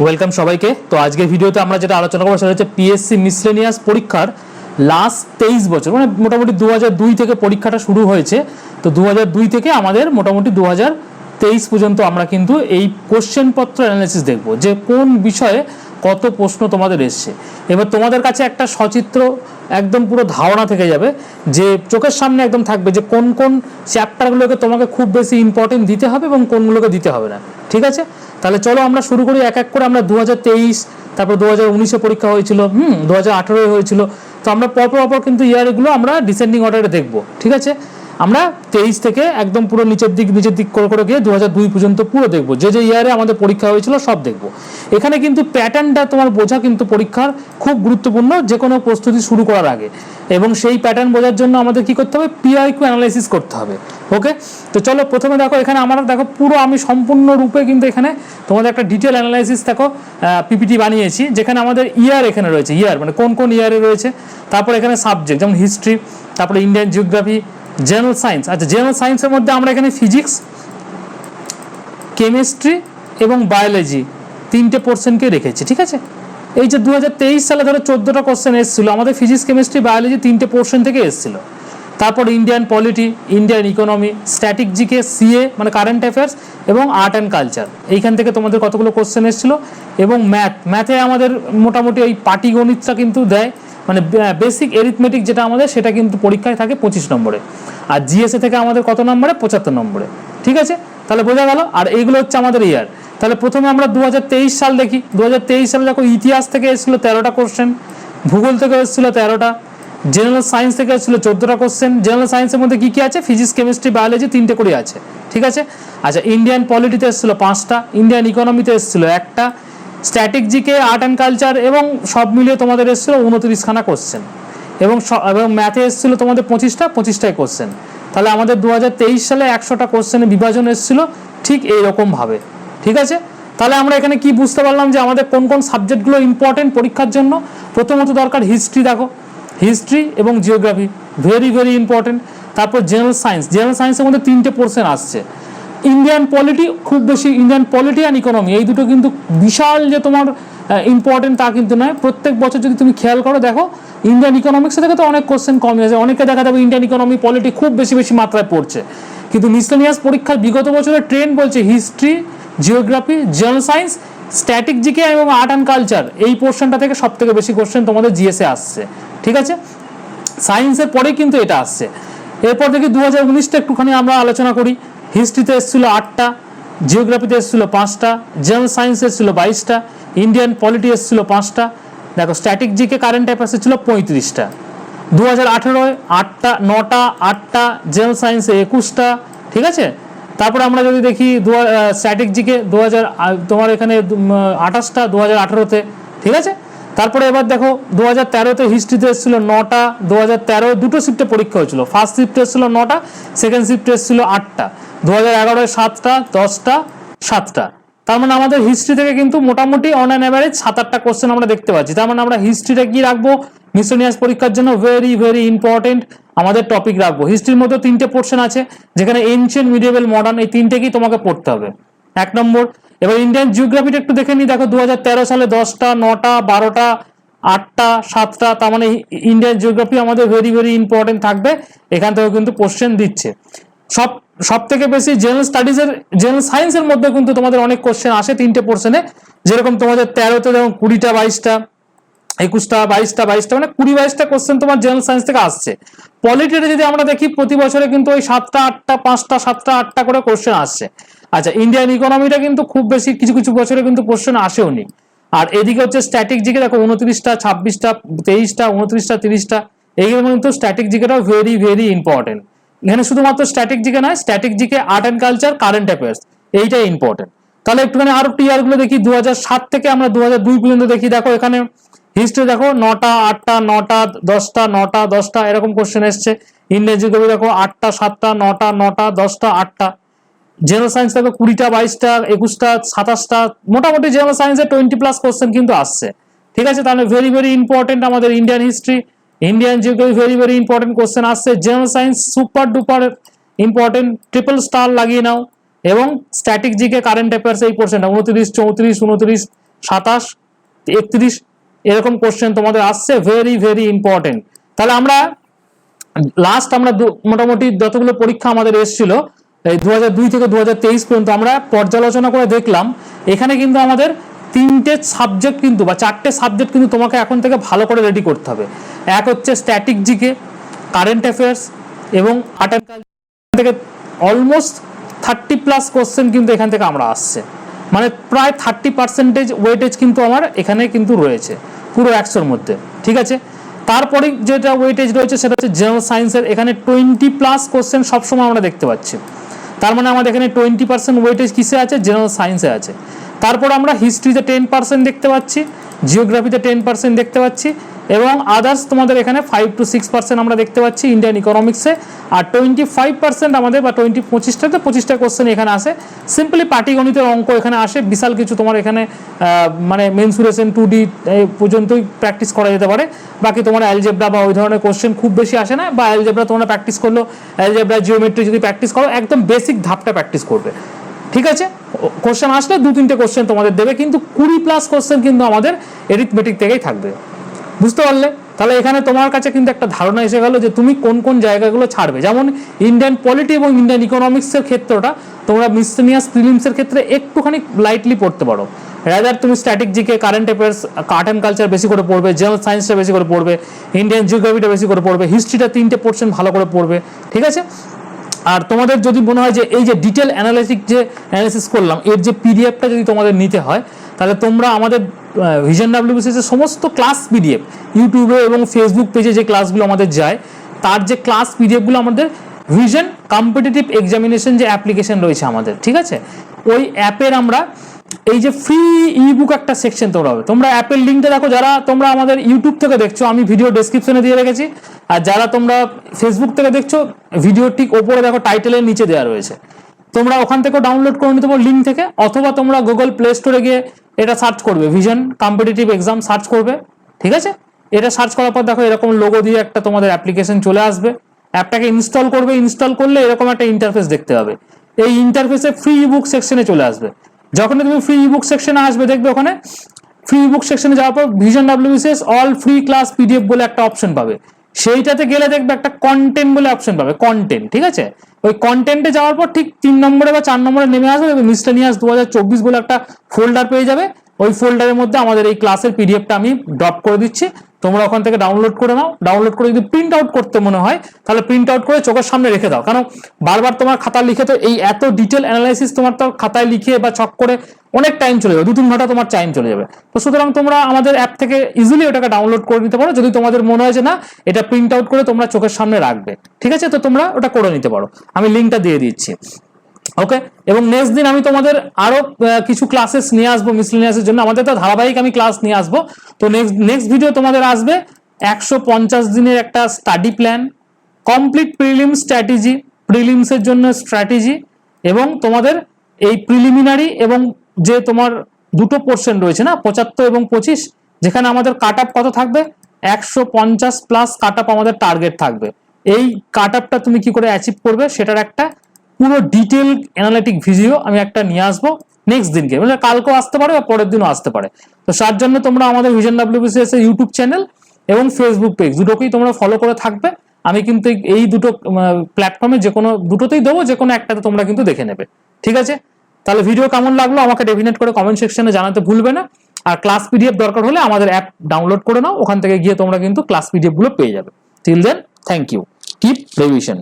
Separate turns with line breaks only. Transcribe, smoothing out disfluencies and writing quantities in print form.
Welcome সবাইকে। তো আজকের ভিডিওতে আমরা যেটা আলোচনা করবো সেটা হচ্ছে পিএসসি মিসলেনিয়াস পরীক্ষার লাস্ট 23 বছর, মানে মোটামুটি 2002 থেকে পরীক্ষাটা শুরু হয়েছে। তো 2002 থেকে আমাদের মোটামুটি 2023 পর্যন্ত আমরা কিন্তু এই কোশ্চেন পত্র অ্যানালিসিস দেখবো যে কোন বিষয়ে কত প্রশ্ন তোমাদের এসছে। এবার তোমাদের কাছে একটা সচিত্র একদম পুরো ধারণা থেকে যাবে, যে চোখের সামনে একদম থাকবে যে কোন কোন চ্যাপ্টারগুলোকে তোমাকে খুব বেশি ইম্পর্টেন্ট দিতে হবে এবং কোনগুলোকে দিতে হবে না। ঠিক আছে, তাহলে চলো আমরা শুরু করি এক এক করে। আমরা 2023, তারপর 2019-এ পরীক্ষা হয়েছিল, 2018-এ হয়েছিল। তো আমরা পরপর কিন্তু ইয়ারগুলো আমরা ডিসেন্ডিং অর্ডারে দেখবো। ঠিক আছে, আমরা 23 থেকে একদম পুরো নিচের দিক করে গিয়ে 2002 পর্যন্ত পুরো দেখবো, যে ইয়ারে আমাদের পরীক্ষা হয়েছিল সব দেখবো। এখানে কিন্তু প্যাটার্নটা তোমার বোঝা কিন্তু পরীক্ষার খুব গুরুত্বপূর্ণ যে কোনো প্রস্তুতি শুরু করার আগে, এবং সেই প্যাটার্ন বোঝার জন্য আমাদের কি করতে হবে, পিআইকিউ অ্যানালাইসিস করতে হবে। ওকে, তো চলো প্রথমে দেখো, এখানে আমরা দেখো পুরো আমি সম্পূর্ণরূপে কিন্তু এখানে তোমাদের একটা ডিটেল অ্যানালাইসিস দেখো পিপিটি বানিয়েছি, যেখানে আমাদের ইয়ার এখানে রয়েছে, ইয়ার মানে কোন কোন ইয়ারে রয়েছে, তারপর এখানে সাবজেক্ট যেমন হিস্ট্রি, তারপরে ইন্ডিয়ান জিওগ্রাফি, জেনারেল সায়েন্স। আচ্ছা, জেনারেল সায়েন্সের মধ্যে আমরা এখানে ফিজিক্স, কেমিস্ট্রি এবং বায়োলজি তিনটে পোর্শনকে রেখেছি। ঠিক আছে, এই যে 2023 সালে ধরো 14টা কোশ্চেন এসেছিলো আমাদের ফিজিক্স, কেমিস্ট্রি, বায়োলজি তিনটে পোর্শন থেকে এসেছিলো। তারপর Indian polity, Indian economy, static GK, CA মানে কারেন্ট অ্যাফেয়ার্স, এবং আর্ট অ্যান্ড কালচার, এইখান থেকে তোমাদের কতগুলো কোশ্চেন এসেছিলো। এবং ম্যাথে আমাদের মোটামুটি ওই পাটিগণিতটা কিন্তু দেয়, মানে বেসিক এরিথমেটিক যেটা আমাদের, সেটা কিন্তু পরীক্ষায় থাকে 25 নম্বরে, আর জিএসএ থেকে আমাদের কত নম্বরে, 75 নম্বরে। ঠিক আছে, তাহলে বোঝা গেল। আর এইগুলো হচ্ছে আমাদের ইয়ার। তাহলে প্রথমে আমরা 2023 সাল দেখি। 2023 সালে দেখো ইতিহাস থেকে এসেছিলো 13টা কোশ্চেন, ভূগোল থেকে এসেছিলো 13টা, জেনারেল সায়েন্স থেকে এসেছিলো 14টা কোশ্চেন। জেনারেল সায়েন্সের মধ্যে কি কি আছে, ফিজিক্স, কেমিস্ট্রি, বায়োলজি তিনটে করে আছে। ঠিক আছে, আচ্ছা ইন্ডিয়ান পলিটিতে এসেছিলো 5টা, ইন্ডিয়ান ইকোনমিতে এসেছিলো 1টা, static GK, art and culture এবং সব মিলিয়ে তোমাদের এসেছিলো 29খানা কোশ্চেন, এবং ম্যাথে এসেছিলো তোমাদের 25টাই কোশ্চেন। তাহলে আমাদের 2023 সালে 100টা কোশ্চেনের বিভাজন এসেছিলো ঠিক এইরকমভাবে। ঠিক আছে, তাহলে আমরা এখানে কি বুঝতে পারলাম যে আমাদের কোন কোন সাবজেক্টগুলো ইম্পর্টেন্ট পরীক্ষার জন্য। প্রথমত দরকার হিস্ট্রি, দেখো হিস্ট্রি এবং জিওগ্রাফি ভেরি ভেরি ইম্পর্টেন্ট। তারপর জেনারেল সায়েন্স, জেনারেল সায়েন্সের মধ্যে 3টে পোর্শন আসছে। ইন্ডিয়ান পলিটি খুব বেশি, ইন্ডিয়ান পলিটি অ্যান্ড ইকোনমি এই দুটো কিন্তু বিশাল যে তোমার ইম্পর্টেন্ট তা কিন্তু নয়। প্রত্যেক বছর যদি তুমি খেয়াল করো দেখো, ইন্ডিয়ান ইকোনমিক্স থেকে তো অনেক কোশ্চেন কমে আছে, অনেকে দেখা যাবে ইন্ডিয়ান ইকোনমি, পলিটি খুব বেশি মাত্রায় পড়ছে। কিন্তু মিসলেনিয়াস পরীক্ষার বিগত বছরের ট্রেন্ড বলছে history, geography, general science, static GK এবং আর্ট অ্যান্ড কালচার এই পোর্শনটা থেকে সব থেকে বেশি কোশ্চেন তোমাদের জিএসএ আসছে। ঠিক আছে, সায়েন্সের পরে কিন্তু এটা আসছে। এরপর দেখি 2019টা একটুখানি আমরা আলোচনা করি। হিস্ট্রিতে এসেছিলো 8টা, জিওগ্রাফিতে এসেছিলো 5টা, জেনারেল সায়েন্স এসেছিলো 22টা, ইন্ডিয়ান পলিটি এসেছিলো 5টা, দেখো স্ট্যাটিক জিকে কারেন্ট অ্যাফেয়ার্স এসেছিলো 35টা। 2018-এ 9টা, 8টা, জেনারেল সায়েন্সে 21টা। ঠিক আছে, তারপরে আমরা যদি দেখি স্ট্যাটিক জিকে তোমার এখানে 28টা 2018-তে। ঠিক আছে, তারপরে এবার দেখো 2013-তে হিস্ট্রিতে এসেছিলো 9টা। 2013 দুটো শিফটে পরীক্ষা হয়েছিল, ফার্স্ট শিফটে এসেছিলো 9টা, সেকেন্ড শিফটে এসেছিলো 8টা। 2011-এ 7টা, 10টা, 7টা। তার মানে আমাদের হিস্ট্রি থেকে কিন্তু মোটামুটি অন অ্যান অ্যাভারেজ 7-8টা কোশ্চেন আমরা দেখতে পাচ্ছি। তার মানে আমরা হিস্ট্রিটা কি রাখবো, মিসলেনিয়াস পরীক্ষার জন্য ভেরি ভেরি ইম্পর্টেন্ট আমাদের টপিক রাখবো। হিস্ট্রির মধ্যে 3টে পোর্শন আছে, যেখানে এনশিয়েন্ট, মিডিয়েভেল, মডার্ন এই 3টেকেই তোমাকে পড়তে হবে 1 নম্বর। এবার ইন্ডিয়ান জিওগ্রাফিটা একটু দেখে নিই। দেখো 2013 সালে 10টা, 9টা, 12টা, 8টা, 7টা। তার মানে ইন্ডিয়ান জিওগ্রাফি আমাদের ভেরি ভেরি ইম্পর্টেন্ট থাকবে, এখান থেকে কিন্তু কোশ্চেন দিচ্ছে। সব থেকে বেশি জেনারেল স্টাডিজের, জেনারেল সায়েন্সের মধ্যে কিন্তু তোমাদের অনেক কোশ্চেন আসে 3টে পোর্শনে, যেরকম তোমাদের 13তে যেমন 20টা, 22টা, 21টা, 22টা মানে 20-22টা কোশ্চেন তোমার জেনারেল সায়েন্স থেকে আসছে। পলিটিতে যদি আমরা দেখি প্রতি বছরে কিন্তু ওই 7টা, 8টা, 5টা, 7টা, 8টা করে কোশ্চেন আসছে। আচ্ছা, ইন্ডিয়ান ইকোনমিটা কিন্তু খুব বেশি কিছু বছরে কিন্তু কোশ্চেন আসেও নি। আর এদিকে হচ্ছে স্ট্যাটিক জিকে, দেখো 29টা, 26টা, 23টা, 29টা, 30টা, এইগুলো কিন্তু স্ট্যাটিক জিকেটাও ভেরি ভেরি ইম্পর্টেন্ট। এখানে শুধুমাত্র স্ট্যাটিক জিকে নয়, static GK, art and culture, current affairs এইটাই ইম্পর্টেন্ট। তাহলে একটুখানি আরো টিয়ার গুলো দেখি। 2007 থেকে আমরা 2002 পর্যন্ত দেখি। দেখো এখানে হিস্ট্রি দেখো 9টা, 8টা, 9টা, 10টা, 9টা, 10টা এরকম কোশ্চেন এসছে। ইন্ডিয়ান জিওগ্রাফি দেখো 8টা, 7টা, 9টা, 9টা, 10টা, 8টা। জেনারেল সায়েন্স দেখো 20টা, 22টা, 21টা, 27টা। মোটামুটি জেনারেল সায়েন্সে 20+ কোশ্চেন কিন্তু আসছে। ঠিক আছে, তাহলে ভেরি ভেরি ইম্পর্টেন্ট আমাদের Indian history, Indian geography very very important question আসছে। General science super duper important, triple star লাগিয়ে নাও। এবং স্ট্যাটিক জিকে, কারেন্ট অ্যাফেয়ার্স এই পোর্শনটা 29, 34, 29, 27, 31 এরকম কোশ্চেন তোমাদের আসছে, ভেরি ভেরি ইম্পর্টেন্ট। তাহলে আমরা লাস্ট আমরা মোটামুটি যতগুলো পরীক্ষা আমাদের এসেছিল এই 2002 থেকে 2023 পর্যন্ত আমরা পর্যালোচনা করে দেখলাম, এখানে কিন্তু আমাদের 3টে সাবজেক্ট কিন্তু বা 4টে সাবজেক্ট কিন্তু তোমাকে এখন থেকে ভালো করে রেডি করতে হবে। এক হচ্ছে স্ট্যাটিক জিকে, কারেন্ট অ্যাফেয়ার্স এবং আর্ট অ্যান্ড কালচার থেকে অলমোস্ট 30+ কোশ্চেন কিন্তু এখান থেকে আমরা আসছে, মানে প্রায় 30% ওয়েটেজ কিন্তু আমার এখানে কিন্তু রয়েছে পুরো 100-র মধ্যে, ঠিক আছে। তারপরে যেটা ওয়েটেজ রয়েছে সেটা হচ্ছে জেনারেল সায়েন্সের, এখানে 20+ কোশ্চেন সবসময় আমরা দেখতে পাচ্ছি। তার মানে আমাদের এখানে 20% ওয়েটেজ কিসে আছে? জেনারেল সায়েন্সে আছে। তারপর আমরা হিস্ট্রিতে 10% দেখতে পাচ্ছি, জিওগ্রাফিতে 10% দেখতে পাচ্ছি, এবং আদার্স তোমাদের এখানে 5 to 6% আমরা দেখতে পাচ্ছি ইন্ডিয়ান ইকোনমিক্সে। আর 25% আমাদের বা 25টা কোশ্চেন এখানে আসে সিম্পলি পাটিগণিতের অঙ্ক এখানে আসে, বিশাল কিছু তোমার এখানে মানে মেনসুরেশন 2D পর্যন্তই প্র্যাকটিস করা যেতে পারে। বাকি তোমার অ্যালজেব্রা বা ওই ধরনের কোশ্চেন খুব বেশি আসে না, বা অ্যালজেব্রা তোমরা প্র্যাকটিস করলো, অ্যালজেব্রা জিওমেট্রি যদি প্র্যাকটিস করো একদম বেসিক ধাপটা প্র্যাকটিস করবে, ঠিক আছে। কোশ্চেন আসলে 2-3টে কোশ্চেন তোমাদের দেবে, কিন্তু 20+ কোশ্চেন কিন্তু আমাদের এরিথমেটিক থেকেই থাকবে, বুঝতে পারলে? তাহলে এখানে তোমার কাছে কিন্তু একটা ধারণা এসে গেল যে তুমি কোন কোন জায়গাগুলো ছাড়বে। যেমন ইন্ডিয়ান পলিটি এবং ইন্ডিয়ান ইকোনমিক্সের ক্ষেত্রটা তোমরা মিসসেলিনিয়াস প্রিলিমসের ক্ষেত্রে একটুখানি লাইটলি পড়তে পারো, রাদার তুমি static GK, current affairs, art and culture বেশি করে পড়বে, জেনারেল সায়েন্সটা বেশি করে পড়বে, ইন্ডিয়ান জিওগ্রাফিটা বেশি করে পড়বে, হিস্ট্রিটা 3টে পোর্শন ভালো করে পড়বে, ঠিক আছে। আর তোমাদের যদি মনে হয় যে এই যে ডিটেল অ্যানালিসিস করলাম এর যে পিডিএফটা যদি তোমাদের নিতে হয়, তাহলে তোমরা আমাদের ভিশন WBCS এর সমস্ত ক্লাস পিডিএফ ইউটিউবে এবং ফেসবুক পেজে যে ক্লাসগুলো আমাদের যায় তার যে ক্লাস পিডিএফগুলো আমাদের ভিশন কম্পিটিটিভ এক্সামিনেশন যে অ্যাপ্লিকেশন রয়েছে আমাদের, ঠিক আছে, ওই অ্যাপের আমরা এই যে ফ্রি ইবুক একটা সেকশন তোমরা অ্যাপের লিঙ্কটা দেখো, যারা তোমরা আমাদের ইউটিউব থেকে দেখছো আমি ভিডিও ডেসক্রিপশনে দিয়ে রেখেছি, আর যারা তোমরা ফেসবুক থেকে দেখছো ভিডিও ঠিক ওপরে দেখো টাইটেলের নিচে দেওয়া রয়েছে, তোমরা ওখান থেকেও ডাউনলোড করে নিতে পারো লিঙ্ক থেকে, অথবা তোমরা গুগল প্লে স্টোরে গিয়ে এটা সার্চ করবে, ভিশন কম্পিটিটিভ এক্সাম সার্চ করবে, ঠিক আছে। এটা সার্চ করার পর দেখো এরকম লোগো দিয়ে একটা তোমাদের অ্যাপ্লিকেশন চলে আসবে, অ্যাপটাকে ইনস্টল করবে, ইনস্টল করলে এরকম একটা ইন্টারফেস দেখতে পাবে, এই ইন্টারফেসে ফ্রি ইবুক সেকশনে চলে আসবে। যখন তুমি ফ্রি ইবুক সেকশনে আসবে দেখবে ওখানে ফ্রি ইবুক সেকশনে যাওয়ার পর vision WBCS all free class PDF বলে একটা অপশন পাবে, সেইটাতে গেলে দেখবে একটা কন্টেন্ট বলে অপশন পাবে, কন্টেন্ট, ঠিক আছে। ওই কন্টেন্টে যাওয়ার পর ঠিক 3 নম্বরে বা 4 নম্বরে নেমে আসবে, মিসলেনিয়াস 2024 বলে একটা ফোল্ডার পেয়ে যাবে, ওই ফোল্ডারের মধ্যে আমাদের এই ক্লাসের পিডিএফটা আমি ড্রপ করে দিচ্ছি, তোমরা ওখান থেকে ডাউনলোড করে নাও। ডাউনলোড করে যদি প্রিন্ট আউট করতে মনে হয় তাহলে প্রিন্ট আউট করে চোখের সামনে রেখে দাও, কারণ বারবার তোমার খাতা লিখে তো এই এত ডিটেল অ্যানালাইসিস তোমার তো খাতায় লিখে বা চক করে অনেক টাইম চলে যাবে, 2-3 ঘন্টা তোমার টাইম চলে যাবে। তো সুতরাং তোমরা আমাদের অ্যাপ থেকে ইজিলি ওটাকে ডাউনলোড করে নিতে পারো, যদি তোমাদের মনে হয় যে না এটা প্রিন্ট আউট করে তোমরা চোখের সামনে রাখবে, ঠিক আছে, তো তোমরা ওটা করে নিতে পারো, আমি লিঙ্কটা দিয়ে দিচ্ছি, ওকে। এবং নেক্সট দিন আমি তোমাদের আরো কিছু ক্লাসেস নিয়ে আসবো মিসলেনিয়াসের জন্য, আমাদের তো ধারাবাহিক আমি ক্লাস নিয়ে আসবো। তো নেক্সট ভিডিও তোমাদের আসবে 150 দিনের একটা study plan, complete prelim strategy, প্রিলিমসের জন্য স্ট্র্যাটেজি, এবং তোমাদের এই প্রিলিমিনারি এবং যে তোমার দুটো পোর্শন রয়েছে না 75 এবং 25, যেখানে আমাদের কাট আপ কত থাকবে 150+ কাট আপ আমাদের টার্গেট থাকবে। এই কাট আপটা তুমি কি করে অ্যাচিভ করবে সেটার একটা পুরো ডিটেল অ্যানালিটিক ভিডিও আমি একটা নিয়ে আসবো নেক্সট দিনকে, মানে কালকেও আসতে পারে বা পরের দিনও আসতে পারে। তো তার জন্য তোমরা আমাদের ভিশন WBCS এর ইউটিউব চ্যানেল এবং ফেসবুক পেজ দুটোকেই তোমরা ফলো করে থাকবে। আমি কিন্তু এই দুটো প্ল্যাটফর্মে যে কোনো দুটোতেই দেবো, যে কোনো একটাতে তোমরা কিন্তু দেখে নেবে, ঠিক আছে। তাহলে ভিডিও কেমন লাগলো আমাকে ডেফিনেট করে কমেন্ট সেকশনে জানাতে ভুলবে না। আর ক্লাস পিডিএফ দরকার হলে আমাদের অ্যাপ ডাউনলোড করে নাও, ওখান থেকে গিয়ে তোমরা কিন্তু ক্লাস পিডিএফ গুলো পেয়ে যাবে। Till then, thank you, keep revision.